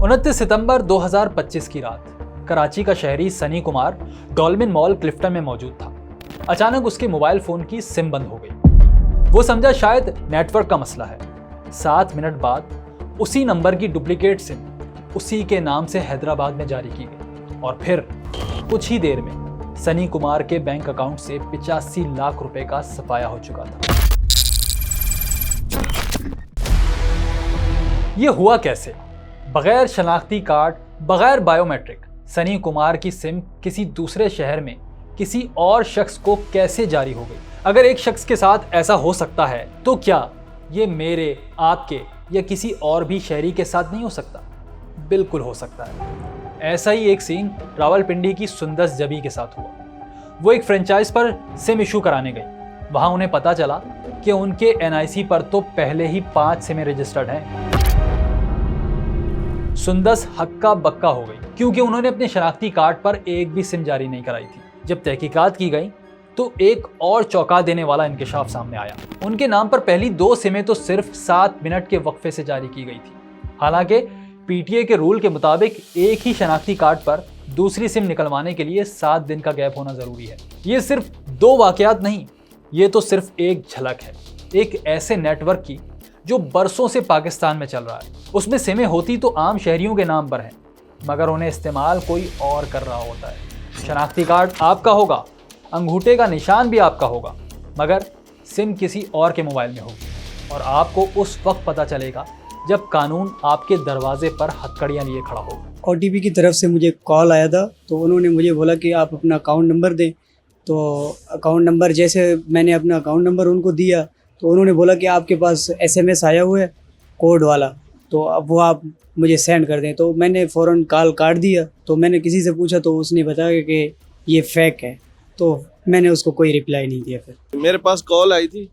29 सितंबर 2025 की रात कराची का शहरी सनी कुमार डॉल्मेन मॉल क्लिफ्टन में मौजूद था। अचानक उसके मोबाइल फोन की सिम बंद हो गई। वो समझा शायद नेटवर्क का मसला है। 7 मिनट बाद उसी नंबर की डुप्लीकेट सिम उसी के नाम से हैदराबाद में जारी की गई और फिर कुछ ही देर में सनी कुमार के बैंक अकाउंट से 85 लाख रुपए का सफाया हो चुका था। ये हुआ कैसे? बगैर शनाख्ती कार्ड, बगैर बायोमेट्रिक सनी कुमार की सिम किसी दूसरे शहर में किसी और शख्स को कैसे जारी हो गई? अगर एक शख्स के साथ ऐसा हो सकता है तो क्या ये मेरे, आपके या किसी और भी शहरी के साथ नहीं हो सकता? बिल्कुल हो सकता है। ऐसा ही एक सीन रावलपिंडी की सुंदस जबी के साथ हुआ। वो एक फ्रेंचाइज पर सिम इशू कराने गई। वहां उन्हें पता चला कि उनके एनआईसी पर तो पहले ही 5 सिमें रजिस्टर्ड हैं। सुंदस हक्का बक्का हो गई क्योंकि उन्होंने अपने शनाख्ती कार्ड पर एक भी सिम जारी नहीं कराई थी। जब तहकीकात की गई तो एक और चौंका देने वाला इंकशाफ सामने आया। उनके नाम पर पहली 2 सिमें तो सिर्फ 7 मिनट के वक्फे से जारी की गई थी। हालांकि पीटीए के रूल के मुताबिक एक ही शनाख्ती कार्ड पर दूसरी सिम निकलवाने के लिए 7 दिन का गैप होना जरूरी है। ये सिर्फ 2 वाकयात नहीं, ये तो सिर्फ एक झलक है एक ऐसे नेटवर्क की जो बरसों से पाकिस्तान में चल रहा है। उसमें सिमें होती तो आम शहरियों के नाम पर हैं, मगर उन्हें इस्तेमाल कोई और कर रहा होता है। शनाख्ती कार्ड आपका होगा, अंगूठे का निशान भी आपका होगा, मगर सिम किसी और के मोबाइल में होगी और आपको उस वक्त पता चलेगा जब कानून आपके दरवाजे पर हथकड़ियाँ लिए खड़ा होगा। ओटीपी की तरफ से मुझे कॉल आया था, तो उन्होंने मुझे बोला कि आप अपना अकाउंट नंबर दें। तो अकाउंट नंबर जैसे मैंने अपना अकाउंट नंबर उनको दिया तो उन्होंने बोला कि आपके पास एसएमएस आया हुआ है कोड वाला, तो अब वो आप मुझे सेंड कर दें। तो मैंने फ़ौरन कॉल काट दिया। तो मैंने किसी से पूछा तो उसने बताया कि ये फेक है, तो मैंने उसको कोई रिप्लाई नहीं दिया। फिर मेरे पास कॉल आई थी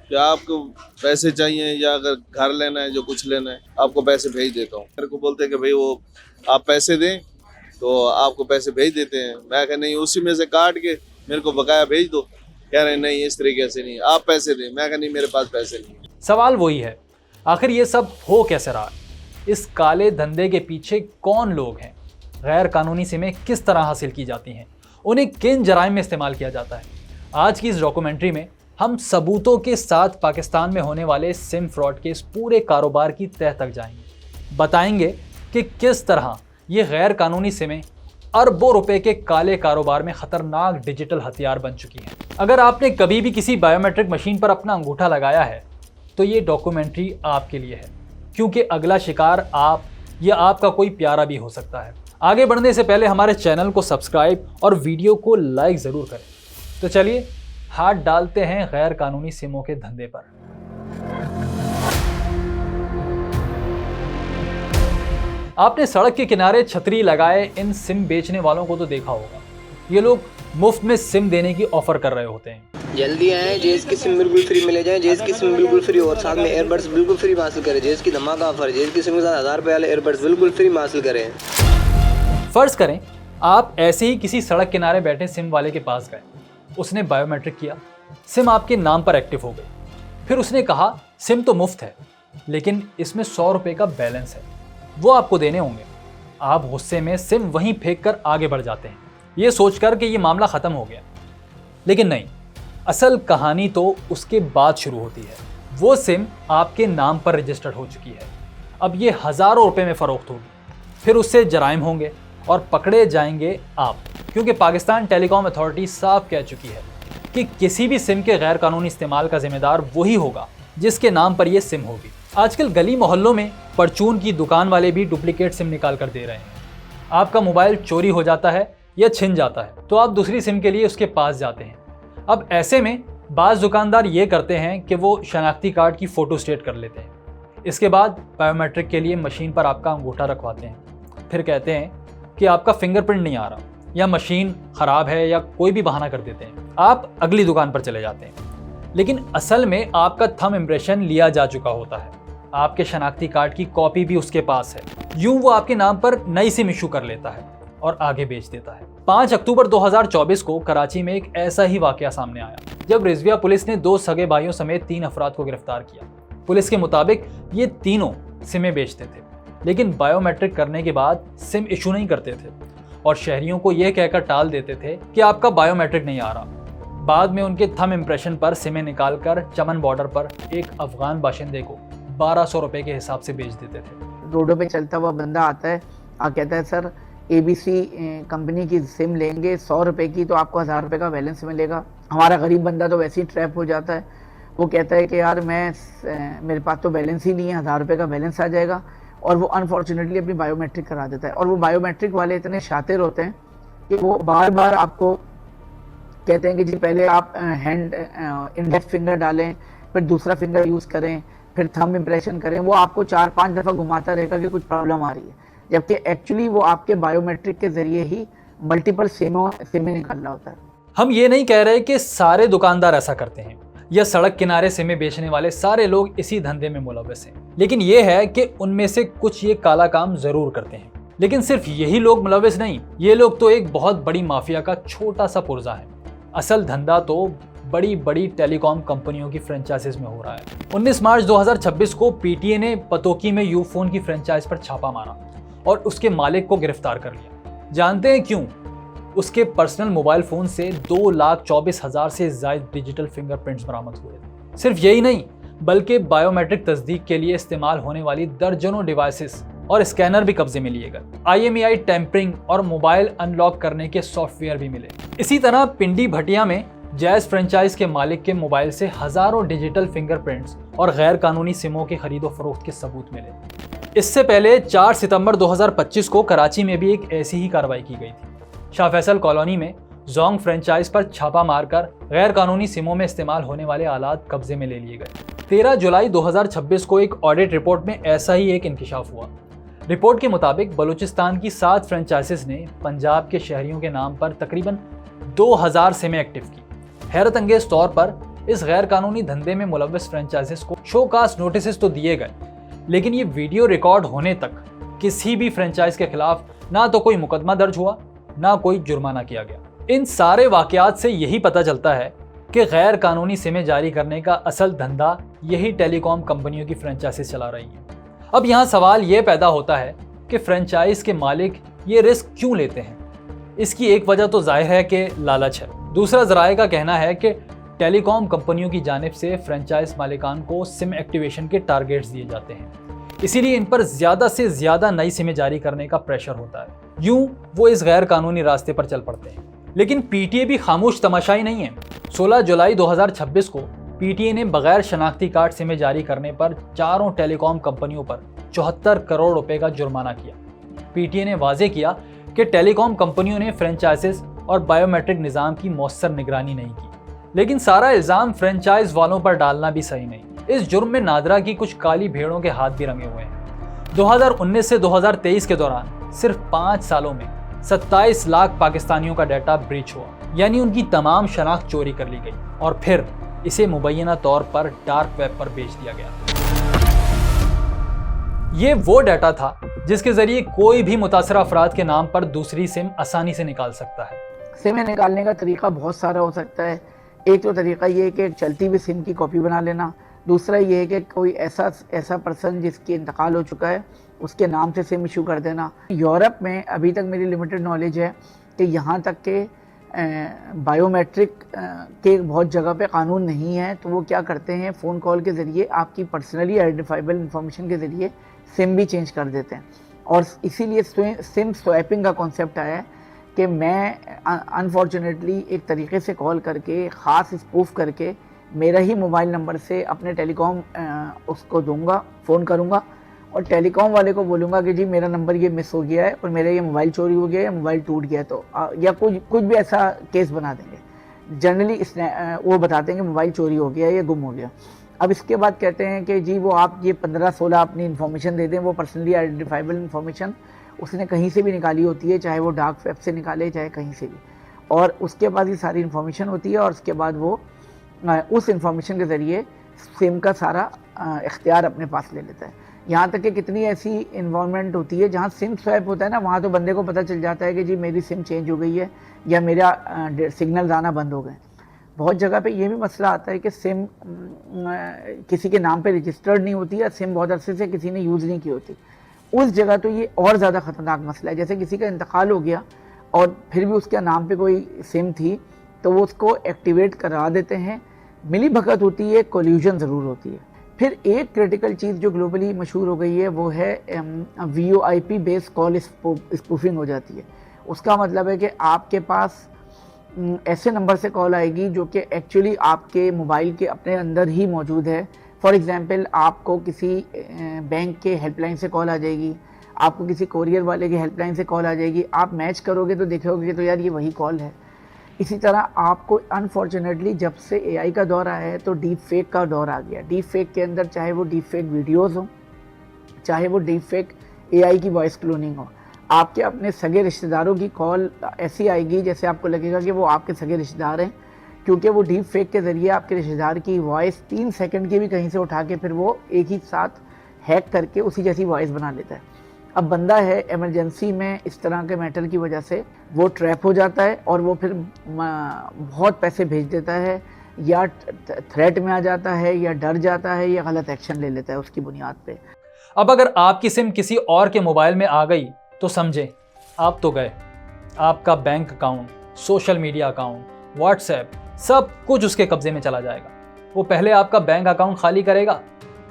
कि आपको पैसे चाहिए या अगर घर लेना है, जो कुछ लेना है आपको पैसे भेज देता हूँ। मेरे को बोलते हैं कि भाई वो आप पैसे दें तो आपको पैसे भेज देते हैं। मैं कहा नहीं, उसी में से काट के मेरे को बकाया भेज दो। कह रहे नहीं, इस तरीके से नहीं, आप पैसे दें। मैं कहा नहीं, मेरे पास पैसे नहीं। सवाल वही है, आखिर ये सब हो कैसे रहा? इस काले धंधे के पीछे कौन लोग हैं? गैर कानूनी सिमें किस तरह हासिल की जाती हैं? उन्हें किन जराइम में इस्तेमाल किया जाता है? आज की इस डॉक्यूमेंट्री में हम सबूतों के साथ पाकिस्तान में होने वाले सिम फ्रॉड के इस पूरे कारोबार की तह तक जाएंगे। बताएंगे कि किस तरह ये गैर कानूनी सिमें अरबों रुपए के काले कारोबार में खतरनाक डिजिटल हथियार बन चुकी हैं। अगर आपने कभी भी किसी बायोमेट्रिक मशीन पर अपना अंगूठा लगाया है तो ये डॉक्यूमेंट्री आपके लिए है, क्योंकि अगला शिकार आप या आपका कोई प्यारा भी हो सकता है। आगे बढ़ने से पहले हमारे चैनल को सब्सक्राइब और वीडियो को लाइक ज़रूर करें। तो चलिए हाथ डालते हैं गैर कानूनी सिमों के धंधे पर। आपने सड़क के किनारे छतरी लगाए इन सिम बेचने वालों को तो देखा होगा। ये लोग मुफ्त में सिम देने की ऑफर कर रहे होते हैं। जल्दी आए, जेस की सिम बिल्कुल फ्री मिले जाए, जेस की सिम बिल्कुल फ्री और साथ में एयरबड्स बिल्कुल फ्री हासिल करें। जेस की धमाका ऑफर, जेस की सिम के साथ 1000 रुपये वाले एयरबड्स बिल्कुल फ्री हासिल करें। फर्ज करें आप ऐसे ही किसी सड़क किनारे बैठे सिम वाले के पास गए। उसने बायोमेट्रिक किया, सिम आपके नाम पर एक्टिव हो गई। फिर उसने कहा सिम तो मुफ्त है, लेकिन इसमें 100 रुपये का बैलेंस है, वो आपको देने होंगे। आप गुस्से में सिम वहीं फेंक कर आगे बढ़ जाते हैं, ये सोचकर कि ये मामला ख़त्म हो गया। लेकिन नहीं, असल कहानी तो उसके बाद शुरू होती है। वो सिम आपके नाम पर रजिस्टर्ड हो चुकी है। अब ये हज़ारों रुपए में फ़रोख्त होगी। फिर उससे जराइम होंगे और पकड़े जाएंगे आप, क्योंकि पाकिस्तान टेलीकॉम अथॉरिटी साफ कह चुकी है कि किसी भी सिम के गैर कानूनी इस्तेमाल का जिम्मेदार वही होगा जिसके नाम पर यह सिम होगी। आजकल गली मोहल्लों में परचून की दुकान वाले भी डुप्लीकेट सिम निकाल कर दे रहे हैं। आपका मोबाइल चोरी हो जाता है या छिन जाता है तो आप दूसरी सिम के लिए उसके पास जाते हैं। अब ऐसे में बाज़ दुकानदार ये करते हैं कि वो शनाख्ती कार्ड की फ़ोटो स्टेट कर लेते हैं। इसके बाद बायोमेट्रिक के लिए मशीन पर आपका अंगूठा रखवाते हैं। फिर कहते हैं कि आपका फिंगरप्रिंट नहीं आ रहा या मशीन ख़राब है या कोई भी बहाना कर देते हैं। आप अगली दुकान पर चले जाते हैं, लेकिन असल में आपका थंब इम्प्रेशन लिया जा चुका होता है। आपके शनाख्ती कार्ड की कॉपी भी उसके पास है। यूं वो आपके नाम पर नई सिम इशू कर लेता है और आगे बेच देता है। 5 अक्टूबर 2024 को कराची में एक ऐसा ही वाकया सामने आया जब रिजविया पुलिस ने 2 सगे भाइयों समेत 3 अफराद को गिरफ्तार किया। पुलिस के मुताबिक ये तीनों सिमें बेचते थे। लेकिन बायोमेट्रिक करने के बाद सिम इशू नहीं करते थे और शहरियों को यह कहकर टाल देते थे कि आपका बायोमेट्रिक नहीं आ रहा। बाद में उनके थंब इम्प्रेशन पर सिमें निकालकर चमन बॉर्डर पर एक अफगान बाशिंदे को 1200 रुपए के हिसाब से बेच देते थे। रोडों पे चलता हुआ बंदा आता है और कहता है सर ABC कंपनी की सिम लेंगे 100 रुपए की तो आपको 1000 रुपए का बैलेंस मिलेगा। हमारा गरीब बंदा तो वैसे ही ट्रैप हो जाता है, वो कहता है कि यार मेरे पास तो बैलेंस ही नहीं है, 1000 रुपए का बैलेंस आ जाएगा, और वो अनफॉर्चुनेटली अपनी बायोमेट्रिक करा देता है। और वो बायोमेट्रिक वाले इतने शातिर होते हैं कि वो बार बार आपको कहते हैं कि जी पहले आप हैंड इंडेक्स फिंगर डालें, फिर दूसरा फिंगर यूज़ करें, फिर थंब इम्प्रेशन करें। वो आपको 4-5 दफ़ा घुमाता रहेगा कि कुछ प्रॉब्लम आ रही है, जबकि एक्चुअली वो आपके बायोमेट्रिक के ज़रिए ही मल्टीपल सिमें निकाल रहा होता है। हम ये नहीं कह रहे कि सारे दुकानदार ऐसा करते हैं या सड़क किनारे सिमें बेचने वाले सारे लोग इसी धंधे में मुलव्वस हैं, लेकिन ये है कि उनमें से कुछ ये काला काम ज़रूर करते हैं। लेकिन सिर्फ यही लोग मुलव्वस नहीं, ये लोग तो एक बहुत बड़ी माफिया का छोटा सा पुर्जा है। असल धंधा तो बड़ी बड़ी टेलीकॉम कंपनियों की फ्रेंचाइजीज में हो रहा है। 19 मार्च 2026 को PTA ने पतोकी में यूफोन की फ्रेंचाइज पर छापा मारा और उसके मालिक को गिरफ्तार कर लिया। जानते हैं क्यों? उसके पर्सनल मोबाइल फोन से 2,24,000 से ज्यादा डिजिटल फिंगरप्रिंट्स बरामद हुए। सिर्फ यही नहीं, बल्कि बायोमेट्रिक तस्दीक के लिए इस्तेमाल होने वाली दर्जनों डिवाइसेस और स्कैनर भी कब्जे में लिए गए। IMEI टैंपरिंग और मोबाइल अनलॉक करने के सॉफ्टवेयर भी मिले। इसी तरह पिंडी भटिया में जैज फ्रेंचाइज के मालिक के मोबाइल से हजारों डिजिटल फिंगरप्रिंट्स और गैर कानूनी सिमों की खरीदो फरोख्त के सबूत मिले। इससे पहले 4 सितंबर 2025 को कराची में भी एक ऐसी ही कार्रवाई की गई थी। शाह फैसल कॉलोनी में जोंग फ्रेंचाइज पर छापा मारकर गैर कानूनी सिमों में इस्तेमाल होने वाले आलात कब्जे में ले लिए गए। 13 जुलाई 2026 को एक ऑडिट रिपोर्ट में ऐसा ही एक इंकिशाफ हुआ। रिपोर्ट के मुताबिक बलूचिस्तान की 7 फ्रेंचाइजीज ने पंजाब के शहरियों के नाम पर तकरीबन 2000 सिमें एक्टिव की। हैरत अंगेज तौर पर इस गैर कानूनी धंधे में मुलव्वस फ्रेंचाइजीज को शोकास नोटिस तो दिए गए, लेकिन ये वीडियो रिकॉर्ड होने तक किसी भी फ्रेंचाइज के खिलाफ ना तो कोई मुकदमा दर्ज हुआ, ना कोई जुर्माना किया गया। इन सारे वाकयात से यही पता चलता है कि गैर कानूनी सिमें जारी करने का असल धंधा यही टेलीकॉम कंपनियों की फ्रेंचाइजीज चला रही हैं। अब यहाँ सवाल ये पैदा होता है कि फ्रेंचाइज के मालिक ये रिस्क क्यों लेते हैं? इसकी एक वजह तो जाहिर है कि लालच है। दूसरा ज़राए का कहना है कि टेलीकॉम कंपनियों की जानिब से फ्रेंचाइज मालिकान को सिम एक्टिवेशन के टारगेट्स दिए जाते हैं, इसीलिए इन पर ज़्यादा से ज़्यादा नई सिमें जारी करने का प्रेशर होता है। यूं वो इस गैर कानूनी रास्ते पर चल पड़ते हैं। लेकिन PTA भी खामोश तमाशाई नहीं है। 16 जुलाई 2026 को PTA ने बगैर शनाख्ती कार्ड सिमें जारी करने पर चारों टेलीकॉम कंपनियों पर 74 करोड़ रुपए का जुर्माना किया। PTA ने वाजे किया कि टेलीकॉम कंपनियों ने फ्रेंचाइजेस और बायोमेट्रिक निज़ाम की मौसर निगरानी नहीं की। लेकिन सारा इल्ज़ाम फ्रेंचाइज वालों पर डालना भी सही नहीं। इस जुर्म में नादरा की कुछ काली भेड़ों के हाथ भी रंगे हुए हैं। 2019 से 2023 के दौरान सिर्फ 5 सालों में 27 लाख पाकिस्तानियों का डाटा ब्रीच हुआ, यानी उनकी तमाम शनाख्त चोरी कर ली गई और फिर इसे मुबैना तौर पर डार्क वेब पर बेच दिया गया। ये वो डाटा था जिसके जरिए कोई भी मुतासर अफराद के नाम पर दूसरी सिम आसानी से निकाल सकता है। सिम निकालने का तरीका बहुत सारा हो सकता है। एक तो तरीका ये है कि एक चलती हुई सिम की कॉपी बना लेना। दूसरा ये है कि कोई ऐसा पर्सन जिसकी इंतकाल हो चुका है उसके नाम से सिम इशू कर देना। यूरोप में अभी तक मेरी लिमिटेड नॉलेज है कि यहाँ तक के बायोमेट्रिक के बहुत जगह पे कानून नहीं है, तो वो क्या करते हैं, फ़ोन कॉल के ज़रिए आपकी पर्सनली आइडेंटिफाइबल इंफॉर्मेशन के ज़रिए सिम भी चेंज कर देते हैं। और इसीलिए सिम स्वैपिंग का कॉन्सेप्ट आया है कि मैं अनफॉर्चुनेटली एक तरीके से कॉल करके ख़ास स्पूफ करके मेरा ही मोबाइल नंबर से अपने टेलीकॉम उसको दूंगा, फ़ोन करूंगा और टेलीकॉम वाले को बोलूँगा कि जी मेरा नंबर ये मिस हो गया है और मेरा ये मोबाइल चोरी हो गया है या मोबाइल टूट गया है, तो या कुछ भी ऐसा केस बना देंगे। जनरली वो बताते हैं कि मोबाइल चोरी हो गया है या गुम हो गया। अब इसके बाद कहते हैं कि जी वो आप ये 15-16 अपनी इन्फॉर्मेशन दे दें, वो पर्सनली आइडेंटिफाइबल इन्फॉर्मेशन उसने कहीं से भी निकाली होती है, चाहे वो डार्क वेब से निकाले चाहे कहीं से भी, और उसके बाद ये सारी इन्फॉर्मेशन होती है और उसके बाद वो उस इन्फॉर्मेशन के ज़रिए सिम का सारा इख्तियार अपने पास ले लेता है। यहाँ तक कि कितनी ऐसी इन्वायरमेंट होती है जहाँ सिम स्वैप होता है ना, वहाँ तो बंदे को पता चल जाता है कि जी मेरी सिम चेंज हो गई है या मेरा सिग्नल आना बंद हो गए। बहुत जगह पे ये भी मसला आता है कि सिम किसी के नाम पे रजिस्टर्ड नहीं होती या सिम बहुत अरसे से किसी ने यूज़ नहीं की होती। उस जगह तो ये और ज़्यादा ख़तरनाक मसला है। जैसे किसी का इंतकाल हो गया और फिर भी उसके नाम पे कोई सिम थी तो वो उसको एक्टिवेट करा देते हैं। मिली भगत होती है, कोल्यूजन ज़रूर होती है। फिर एक क्रिटिकल चीज़ जो ग्लोबली मशहूर हो गई है वो है VoIP बेस्ड कॉल स्पूफिंग हो जाती है। उसका मतलब है कि आपके पास ऐसे नंबर से कॉल आएगी जो कि एक्चुअली आपके मोबाइल के अपने अंदर ही मौजूद है। फॉर एग्ज़ाम्पल आपको किसी बैंक के हेल्पलाइन से कॉल आ जाएगी, आपको किसी कोरियर वाले के हेल्पलाइन से कॉल आ जाएगी। आप मैच करोगे तो देखोगे तो यार ये वही कॉल है। इसी तरह आपको अनफॉर्चुनेटली जब से AI का दौर आया है तो डीप फेक का दौर आ गया। डीप फेक के अंदर चाहे वो डीप फेक वीडियोज़ हो, चाहे वो डीप फेक AI की वॉइस क्लोनिंग हो, आपके अपने सगे रिश्तेदारों की कॉल ऐसी आएगी जैसे आपको लगेगा कि वो आपके सगे रिश्तेदार हैं, क्योंकि वो डीप फेक के ज़रिए आपके रिश्तेदार की वॉइस 3 सेकंड की भी कहीं से उठा के फिर वो एक ही साथ हैक करके उसी जैसी वॉइस बना लेता है। अब बंदा है इमरजेंसी में इस तरह के मैटर की वजह से वो ट्रैप हो जाता है और वो फिर बहुत पैसे भेज देता है, या थ्रेट में आ जाता है, या डर जाता है, या गलत एक्शन ले लेता है उसकी बुनियाद पे। अब अगर आपकी सिम किसी और के मोबाइल में आ गई तो समझें आप तो गए। आपका bank account, social media account, WhatsApp, सब कुछ उसके कब्जे में चला जाएगा। वो पहले आपका बैंक अकाउंट खाली करेगा,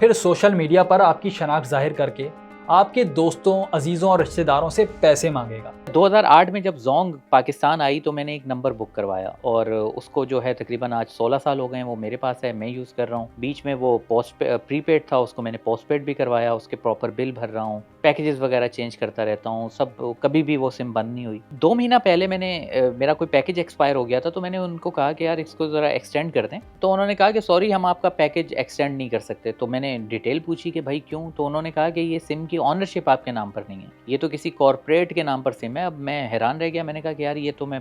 फिर सोशल मीडिया पर आपकी शनाख्त जाहिर करके आपके दोस्तों, अजीज़ों और रिश्तेदारों से पैसे मांगेगा। 2008 में जब जोंग पाकिस्तान आई तो मैंने एक नंबर बुक करवाया और उसको जो है तकरीबन आज 16 साल हो गए हैं, वो मेरे पास है, मैं यूज़ कर रहा हूँ। बीच में वो प्रीपेड था, उसको मैंने पोस्टपेड भी करवाया, उसके प्रॉपर बिल भर रहा हूँ, पैकेजेस वगैरह चेंज करता रहता हूँ, सब कभी भी वो सिम बंद नहीं हुई। 2 महीना पहले मैंने मेरा कोई पैकेज एक्सपायर हो गया था तो मैंने उनको कहा कि यार इसको ज़रा एक्सटेंड कर दें। तो उन्होंने कहा कि सॉरी हम आपका पैकेज एक्सटेंड नहीं कर सकते। तो मैंने डिटेल पूछी कि भाई क्यों? तो उन्होंने कहा कि ये सिम की ऑनरशिप आपके नाम पर नहीं है, ये तो किसी कॉर्पोरेट के नाम पर सिम है। अब मैं हैरान रह गया, मैंने कहा कि यार ये तो मैं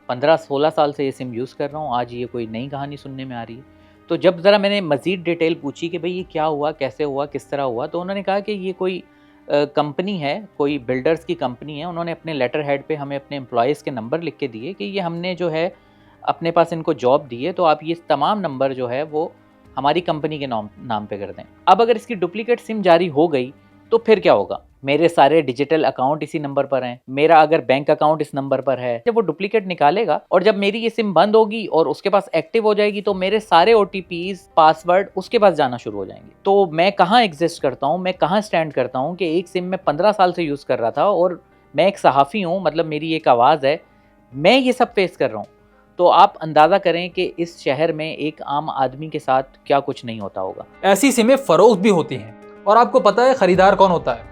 15-16 साल से ये सिम यूज़ कर रहा हूँ, आज ये कोई नई कहानी सुनने में आ रही है। तो जब ज़रा मैंने मज़ीद डिटेल पूछी कि भाई ये क्या हुआ, कैसे हुआ, किस तरह हुआ, तो उन्होंने कहा कि ये कोई कंपनी है, कोई बिल्डर्स की कंपनी है। उन्होंने अपने लेटर हेड पे हमें अपने एम्प्लॉयज़ के नंबर लिख के दिए कि ये हमने जो है अपने पास इनको जॉब दी है, तो आप ये तमाम नंबर जो है वो हमारी कंपनी के नाम पे कर दें। अब अगर इसकी डुप्लीकेट सिम जारी हो गई तो फिर क्या होगा? मेरे सारे डिजिटल अकाउंट इसी नंबर पर हैं, मेरा अगर बैंक अकाउंट इस नंबर पर है, जब वो डुप्लीकेट निकालेगा और जब मेरी ये सिम बंद होगी और उसके पास एक्टिव हो जाएगी तो मेरे सारे OTPs, पासवर्ड उसके पास जाना शुरू हो जाएंगे। तो मैं कहाँ एग्जिस्ट करता हूँ, मैं कहाँ स्टैंड करता हूँ कि एक सिम में 15 साल से यूज़ कर रहा था और मैं एक सहाफ़ी हूँ, मतलब मेरी एक आवाज़ है, मैं ये सब फेस कर रहा हूँ। तो आप अंदाज़ा करें कि इस शहर में एक आम आदमी के साथ क्या कुछ नहीं होता होगा। ऐसी सिमें फ़रोख्त भी होती हैं। और आपको पता है ख़रीदार कौन होता है?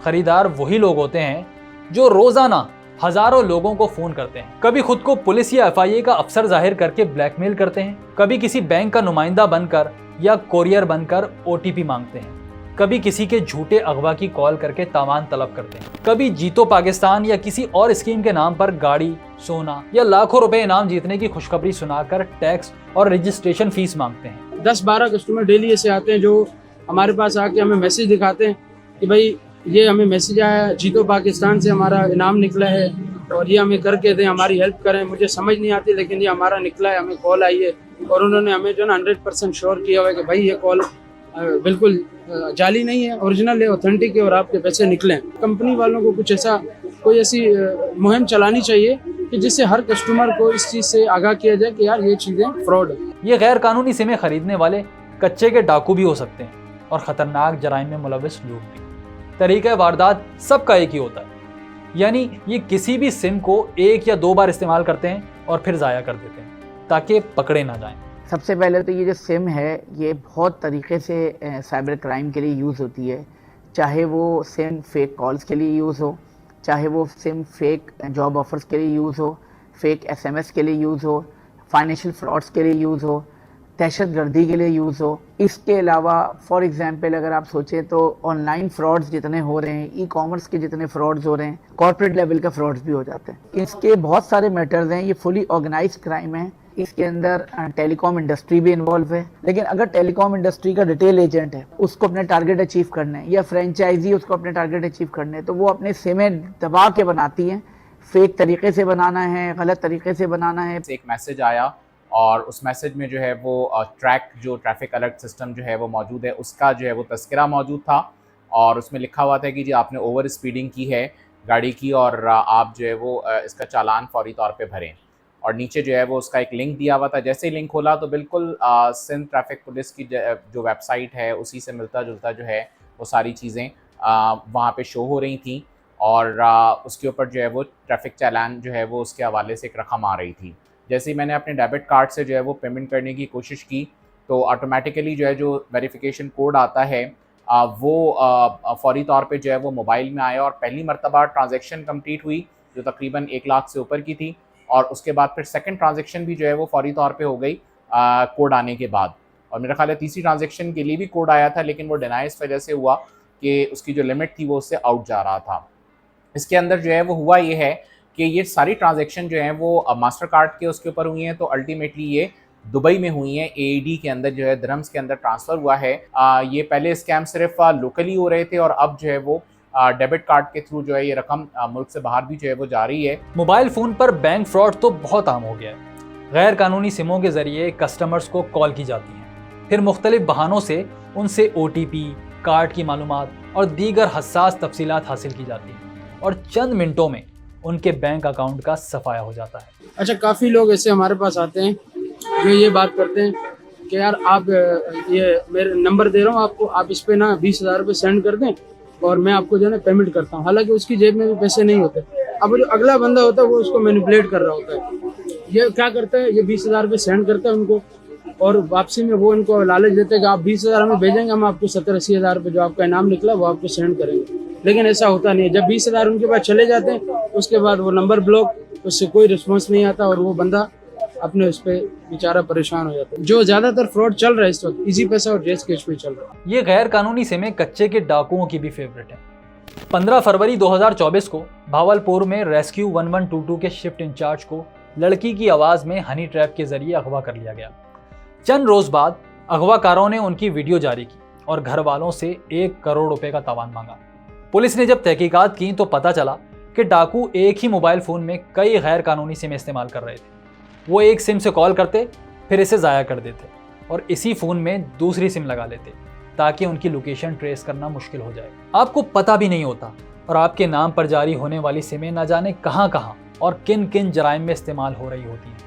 ख़रीदार वही लोग होते हैं जो रोज़ाना हज़ारों लोगों को फ़ोन करते हैं। कभी खुद को पुलिस या FIA का अफसर जाहिर करके ब्लैकमेल करते हैं, कभी किसी बैंक का नुमाइंदा बनकर या कोरियर बनकर OTP मांगते हैं, कभी किसी के झूठे अगवा की कॉल करके तावान तलब करते हैं, कभी जीतो पाकिस्तान या किसी और स्कीम के नाम पर गाड़ी, सोना या लाखों रुपए इनाम जीतने की खुशखबरी सुनाकर टैक्स और रजिस्ट्रेशन फीस मांगते हैं। 10-12 कस्टमर डेली ऐसे आते हैं जो हमारे पास आके हमें मैसेज दिखाते हैं कि भाई ये हमें मैसेज आया, जीतो पाकिस्तान से हमारा इनाम निकला है और ये हमें करके दें, हमारी हेल्प करें। मुझे समझ नहीं आती लेकिन ये हमारा निकला है, हमें कॉल आई है और उन्होंने हमें जो ना 100% श्योर किया हुआ है कि भाई ये कॉल बिल्कुल जाली नहीं है, ओरिजिनल है, ऑथेंटिक है और आपके पैसे निकले हैं। कंपनी वालों को कुछ ऐसा कोई ऐसी मुहिम चलानी चाहिए कि जिससे हर कस्टमर को इस चीज़ से आगाह किया जाए कि यार ये चीज़ें फ्रॉड है। ये गैर कानूनी सिमें खरीदने वाले कच्चे के डाकू भी हो सकते हैं और ख़तरनाक जराइम में मुलविस लोग भी। तरीक़ा वारदात सबका एक ही होता है, यानी ये किसी भी सिम को 1 या 2 बार इस्तेमाल करते हैं और फिर ज़ाया कर देते हैं ताकि पकड़े ना जाएं। सबसे पहले तो ये जो सिम है ये बहुत तरीके से साइबर क्राइम के लिए यूज़ होती है। चाहे वो सिम फेक कॉल्स के लिए यूज़ हो, चाहे वो सिम फेक जॉब ऑफर्स के लिए यूज़ हो, फेक SMS के लिए यूज़ हो, फाइनेंशियल फ्रॉड्स के लिए यूज़ हो, दहशतगर्दी के लिए यूज़ हो। इसके अलावा फॉर एग्जांपल अगर आप सोचें तो ऑनलाइन फ्रॉड्स जितने हो रहे हैं, ई-कॉमर्स के जितने फ्रॉड्स हो रहे हैं, कॉर्पोरेट लेवल का फ्रॉड्स भी हो जाते हैं। इसके बहुत सारे मैटर्स हैं, ये फुली ऑर्गेनाइज क्राइम है। इसके अंदर टेलीकॉम इंडस्ट्री भी इन्वॉल्व है। लेकिन अगर टेलीकॉम इंडस्ट्री का रिटेल एजेंट है, उसको अपने टारगेट अचीव करने हैं, या फ्रेंचाइजी उसको अपने टारगेट अचीव करने हैं, तो वो अपने सिमें दबा के बनाती हैं। फेक तरीके से बनाना है, गलत तरीके से बनाना है। एक मैसेज आया और उस मैसेज में जो है वो ट्रैफिक अलर्ट सिस्टम जो है वो मौजूद है, उसका जो है वो तस्करा मौजूद था और उसमें लिखा हुआ था कि जी आपने ओवर स्पीडिंग की है गाड़ी की और आप जो है वो इसका चालान फौरी तौर पे भरें। और नीचे जो है वो उसका एक लिंक दिया हुआ था। जैसे ही लिंक खोला तो बिल्कुल सिंध ट्रैफिक पुलिस की जो वेबसाइट है उसी से मिलता जुलता जो है वो सारी चीज़ें वहाँ पे शो हो रही थी और उसके ऊपर जो है वो ट्रैफिक चालान जो है वो उसके हवाले से एक रकम आ रही थी। जैसे ही मैंने अपने डेबिट कार्ड से जो है वो पेमेंट करने की कोशिश की तो ऑटोमेटिकली जो है जो वेरिफिकेशन कोड आता है वो फौरी तौर पे जो है वो मोबाइल में आया और पहली मरतबा ट्रांजैक्शन कंप्लीट हुई जो तकरीबन 1 लाख से ऊपर की थी और उसके बाद फिर सेकंड ट्रांजैक्शन भी जो है वो फौरी तौर पे हो गई कोड आने के बाद। और मेरा ख्याल है तीसरी ट्रांजैक्शन के लिए भी कोड आया था लेकिन वो डिनाई इस वजह से हुआ कि उसकी जो लिमिट थी वो उससे आउट जा रहा था। इसके अंदर जो है वो हुआ ये है कि ये सारी ट्रांजैक्शन जो है वो मास्टर कार्ड के उसके ऊपर हुई हैं तो अल्टीमेटली ये दुबई में हुई हैं, AED के अंदर जो है दिरहम्स के अंदर ट्रांसफ़र हुआ है। ये पहले स्कैम सिर्फ लोकली हो रहे थे और अब जो है वो डेबिट कार्ड के थ्रू जो है ये रकम मुल्क से बाहर भी जो है वो जा रही है। मोबाइल फ़ोन पर बैंक फ्रॉड तो बहुत आम हो गया है। गैर कानूनी सिमों के ज़रिए कस्टमर्स को कॉल की जाती हैं, फिर मुख्तलिफ बहानों से उनसे OTP, कार्ड की मालूमात और दीगर हसास तफसीलात हासिल की जाती हैं और चंद मिनटों में उनके बैंक अकाउंट का सफाया हो जाता है। अच्छा, काफ़ी लोग ऐसे हमारे पास आते हैं जो ये बात करते हैं कि यार आप ये मेरे नंबर दे रहा हूँ आपको, आप इस पे ना 20,000 रुपये सेंड कर दें और मैं आपको जो है ना पेमेंट करता हूँ। हालांकि उसकी जेब में भी पैसे नहीं होते। अब जो अगला बंदा होता है वो उसको मैनिपुलेट कर रहा होता है। ये क्या करता है, ये 20,000 रुपये सेंड करता है उनको और वापसी में वो उनको लालच देते हैं कि आप 20,000 हमें भेजेंगे, हम आपको 70-80 हज़ार रुपये जो आपका इनाम निकला वो आपको सेंड करेंगे। लेकिन ऐसा होता नहीं है। जब 20,000 उनके पास चले जाते हैं उसके बाद वो नंबर ब्लॉक, उससे कोई रिस्पॉन्स नहीं आता और वो बंदा अपने उस पर बेचारा परेशान हो जाता है। जो ज़्यादातर फ्रॉड चल रहा है इस वक्त इजी पैसा और जेस कैश पे चल रहा है। ये गैर कानूनी सिमें कच्चे के डाकुओं की भी फेवरेट है। 15 फरवरी 2024 को भावलपुर में रेस्क्यू 1122 के शिफ्ट इंचार्ज को लड़की की आवाज़ में हनी ट्रैप के जरिए अगवा कर लिया गया। चंद रोज बाद अगवाकारों ने उनकी वीडियो जारी की और घर वालों से 1 करोड़ रुपए का तावान मांगा। पुलिस ने जब तहकीकात की तो पता चला कि डाकू एक ही मोबाइल फ़ोन में कई गैर कानूनी सिम इस्तेमाल कर रहे थे। वो एक सिम से कॉल करते, फिर इसे ज़ाया कर देते और इसी फ़ोन में दूसरी सिम लगा लेते ताकि उनकी लोकेशन ट्रेस करना मुश्किल हो जाए। आपको पता भी नहीं होता और आपके नाम पर जारी होने वाली सिमें ना जाने कहाँ कहाँ और किन किन जराइम में इस्तेमाल हो रही होती हैं।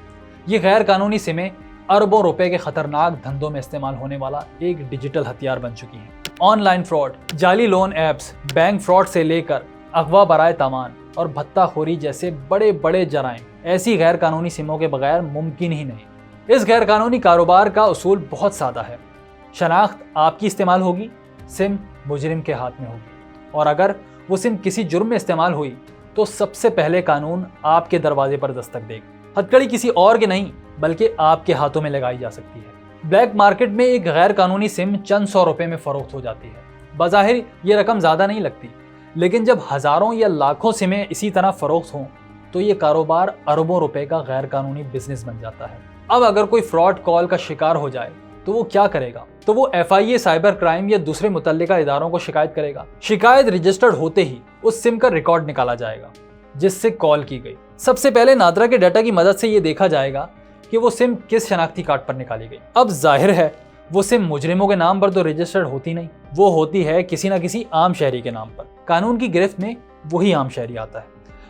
ये गैर कानूनी सिमें अरबों रुपए के खतरनाक धंधों में इस्तेमाल होने वाला एक डिजिटल हथियार बन चुकी हैं। ऑनलाइन फ्रॉड, जाली लोन ऐप्स, बैंक फ्रॉड से लेकर अगवा बराए तावान और भत्ताखोरी जैसे बड़े बड़े जराइम ऐसी गैर कानूनी सिमों के बगैर मुमकिन ही नहीं। इस गैर कानूनी कारोबार का उसूल बहुत सादा है। शनाख्त आपकी इस्तेमाल होगी, सिम मुजरिम के हाथ में होगी और अगर वो सिम किसी जुर्म में इस्तेमाल हुई तो सबसे पहले कानून आपके दरवाजे पर दस्तक देगा। हथकड़ी किसी और के नहीं बल्कि आपके हाथों में लगाई जा सकती है। ब्लैक मार्केट में एक गैर कानूनी सिम चंद 100 रुपए में फरोख्त हो जाती है। बज़ाहिर ये रकम ज़्यादा नहीं लगती, लेकिन जब हज़ारों या लाखों सिमें इसी तरह फरोख्त हों तो ये कारोबार अरबों रुपए का गैर कानूनी बिजनेस बन जाता है। अब अगर कोई फ्रॉड कॉल का शिकार हो जाए तो वो क्या करेगा? तो वो FIA साइबर क्राइम या दूसरे मुतल्लिका इदारों को शिकायत करेगा। शिकायत रजिस्टर्ड होते ही उस सिम का रिकॉर्ड निकाला जाएगा जिससे कॉल की गई। सबसे पहले नादरा के डाटा की मदद से ये देखा जाएगा कि वो सिम किस शनाख्ती कार्ड पर निकाली गई। अब जाहिर है वो सिम मुजरिमों के नाम पर तो रजिस्टर्ड होती नहीं, वो होती है किसी ना किसी आम शहरी के नाम पर। कानून की गिरफ्त में वही आम शहरी आता है।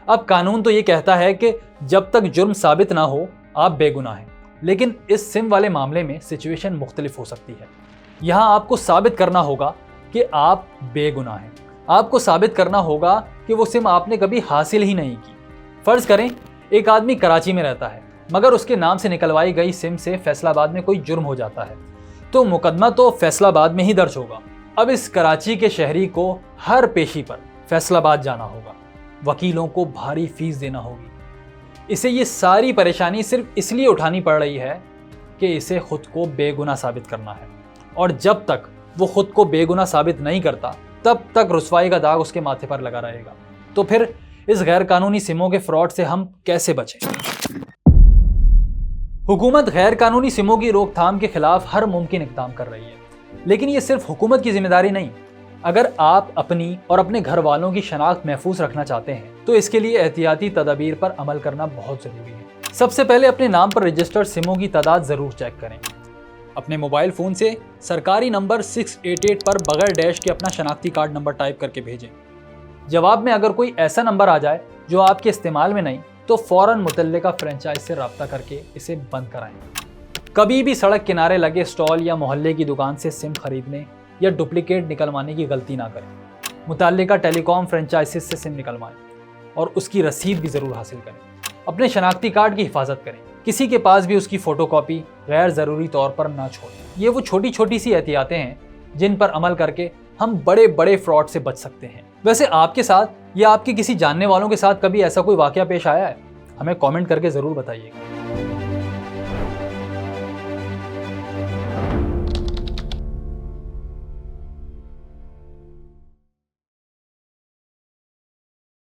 अब कानून तो ये कहता है कि जब तक जुर्म साबित ना हो आप बेगुनाह हैं, लेकिन इस सिम वाले मामले में सिचुएशन मुख्तलिफ हो सकती है। यहाँ आपको साबित करना होगा कि आप बेगुनाह हैं। आपको साबित करना होगा कि वो सिम आपने कभी हासिल ही नहीं की। फ़र्ज़ करें एक आदमी कराची में रहता है मगर उसके नाम से निकलवाई गई सिम से फैसलाबाद में कोई जुर्म हो जाता है तो मुकदमा तो फैसलाबाद में ही दर्ज होगा। अब इस कराची के शहरी को हर पेशी पर फैसलाबाद जाना होगा, वकीलों को भारी फीस देना होगी। इसे ये सारी परेशानी सिर्फ इसलिए उठानी पड़ रही है कि इसे खुद को बेगुनाह साबित करना है और जब तक वो खुद को बेगुनाह साबित नहीं करता तब तक रुसवाई का दाग उसके माथे पर लगा रहेगा। तो फिर इस गैर कानूनी सिमों के फ्रॉड से हम कैसे बचें? हुकूमत गैर कानूनी सिमों की रोकथाम के खिलाफ हर मुमकिन इक़दाम कर रही है, लेकिन ये सिर्फ हुकूमत की जिम्मेदारी नहीं। अगर आप अपनी और अपने घर वालों की शनाख्त महफूज रखना चाहते हैं तो इसके लिए एहतियाती तदाबीर पर अमल करना बहुत ज़रूरी है। सबसे पहले अपने नाम पर रजिस्टर्ड सिमों की तादाद ज़रूर चेक करें। अपने मोबाइल फ़ोन से सरकारी नंबर 688 पर बगैर डैश के अपना शनाख्ती कार्ड नंबर टाइप करके भेजें। जवाब में अगर कोई ऐसा नंबर आ जाए जो आपके इस्तेमाल में नहीं तो फ़ौरन मुतल्लिका फ्रेंचाइज से रब्ता करके इसे बंद कराएं। कभी भी सड़क किनारे लगे स्टॉल या मोहल्ले की दुकान से सिम खरीदने या डुप्लीकेट निकलवाने की गलती ना करें। मुतल्लिका टेलीकॉम फ्रेंचाइजिस से सिम निकलवाएं और उसकी रसीद भी ज़रूर हासिल करें। अपने शनाख्ती कार्ड की हिफाजत करें, किसी के पास भी उसकी फ़ोटोकॉपी गैर ज़रूरी तौर पर ना छोड़ें। ये वो छोटी छोटी सी एहतियातें हैं जिन पर अमल करके हम बड़े बड़े फ्रॉड से बच सकते हैं। वैसे आपके साथ या आपके किसी जानने वालों के साथ कभी ऐसा कोई वाक़या पेश आया है? हमें कमेंट करके ज़रूर बताइएगा।